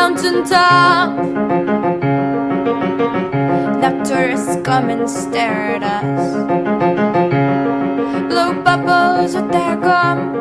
mountaintop. Now tourists come and stare at us, blow bubbles with their gum.